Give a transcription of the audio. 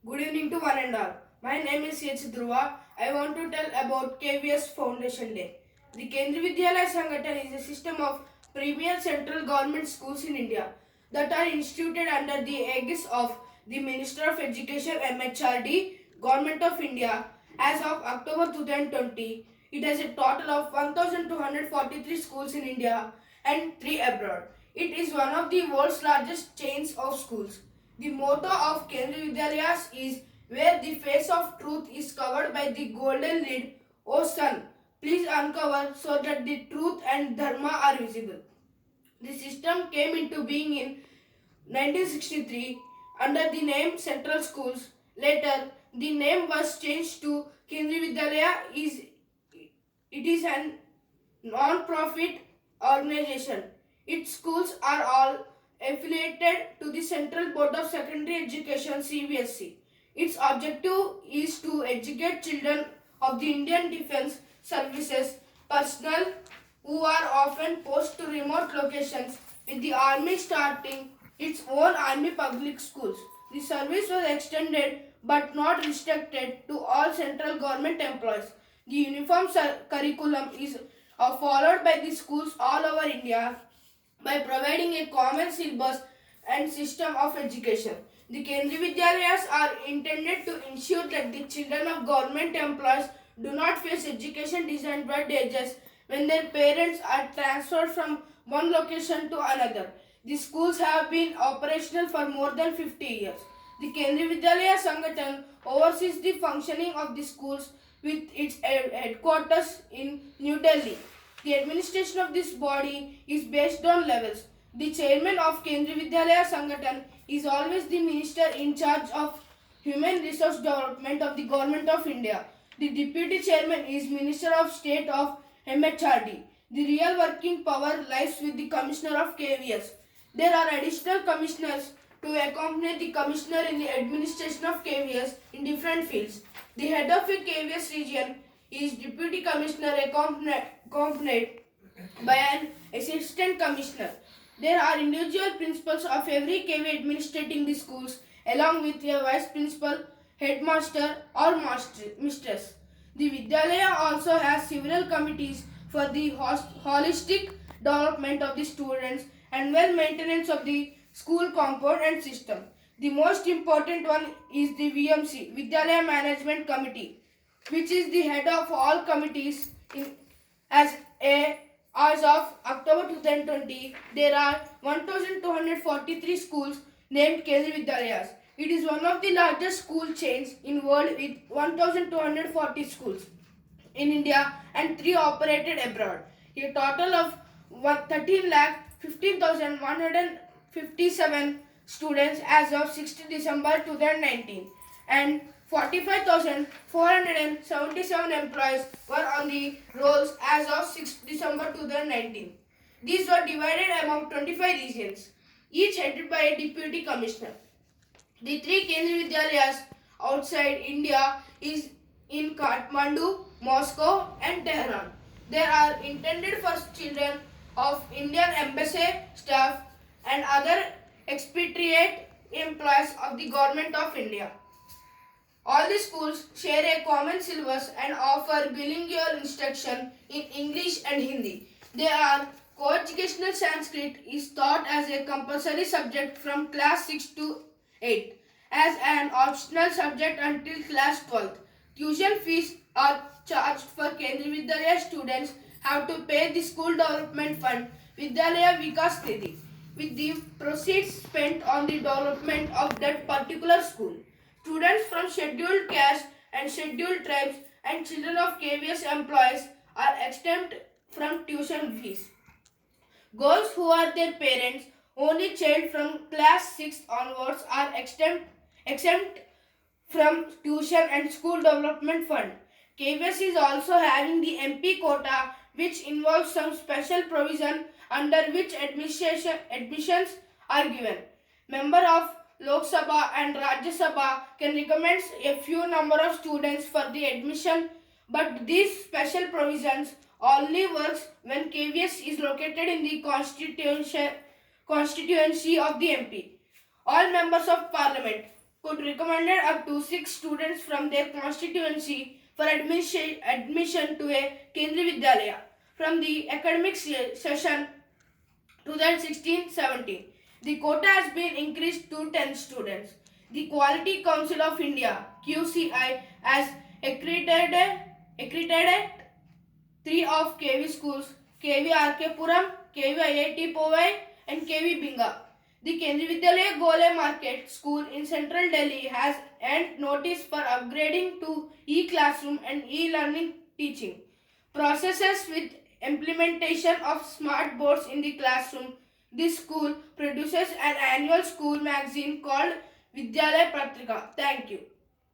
Good evening to one and all. My name is H. Dhruva. I want to tell about KVS Foundation Day. The Kendriya Vidyalaya Sangathan is a system of premier central government schools in India that are instituted under the aegis of the Minister of Education MHRD, Government of India. As of October 2020, it has a total of 1,243 schools in India and 3 abroad. It is one of the world's largest chains of schools. The motto of Kendriya Vidyalayas is where the face of truth is covered by the golden lid. O sun, please uncover so that the truth and dharma are visible. The system came into being in 1963 under the name Central Schools. Later, the name was changed to Kendriya Vidyalaya. It is an non-profit organization. Its schools are all affiliated to the Central Board of Secondary Education (CBSE). Its objective is to educate children of the Indian Defence Services personnel who are often posted to remote locations, with the Army starting its own Army public schools. The service was extended but not restricted to all central government employees. The uniform curriculum is followed by the schools all over India by providing a common syllabus and system of education. The Kendriya Vidyalayas are intended to ensure that the children of government employees do not face education disadvantages when their parents are transferred from one location to another. The schools have been operational for more than 50 years. The Kendriya Vidyalaya Sangathan oversees the functioning of the schools with its headquarters in New Delhi. The administration of this body is based on levels. The chairman of Kendriya Vidyalaya Sangathan is always the minister in charge of human resource development of the government of India. The deputy chairman is Minister of State of MHRD. The real working power lies with the commissioner of KVS. There are additional commissioners to accompany the commissioner in the administration of KVS in different fields. The head of a KVS region is deputy commissioner accompanied by an assistant commissioner. There are individual principals of every KV administrating the schools along with a vice principal, headmaster or mistress. The Vidyalaya also has several committees for the holistic development of the students and well maintenance of the school compound and system. The most important one is the VMC, Vidyalaya Management Committee, which is the head of all committees as of October 2020, there are 1,243 schools named Kendriya Vidyalayas. It is one of the largest school chains in world with 1,240 schools in India and 3 operated abroad. A total of 13,15,157 students as of 6th December 2019 and 45,477 employees were on the rolls as of 6th December 2019. These were divided among 25 regions, each headed by a deputy commissioner. The 3 Kendriya Vidyalayas outside India is in Kathmandu, Moscow and Tehran. They are intended for children of Indian embassy staff and other expatriate employees of the government of India. All the schools share a common syllabus and offer bilingual instruction in English and Hindi. They are co-educational. Sanskrit is taught as a compulsory subject from class 6 to 8 as an optional subject until class 12th. Tuition fees are charged for Kendriya Vidyalaya students have to pay the school development fund Vidyalaya Vikas Nidhi with the proceeds spent on the development of that particular school. Students from scheduled castes and scheduled tribes and children of KVS employees are exempt from tuition fees. Girls who are their parents' only child from class 6 onwards are exempt from tuition and school development fund. KVS is also having the MP quota, which involves some special provision under which admissions are given. Member of Lok Sabha and Rajya Sabha can recommend a few number of students for the admission, but these special provisions only works when KVS is located in the constituency of the MP. All members of Parliament could recommended up to 6 students from their constituency for admission to a Kendriya Vidyalaya from the academic session 2016-17. The quota has been increased to 10 students. The Quality Council of India (QCI) has accredited 3 of KV schools: KV RK Puram, KV IIT Powai, and KV Binga. The Kendriya Vidyalaya Gole Market School in central Delhi has earned notice for upgrading to e-classroom and e-learning teaching processes with implementation of smart boards in the classroom. This school produces an annual school magazine called Vidyalaya Patrika. Thank you.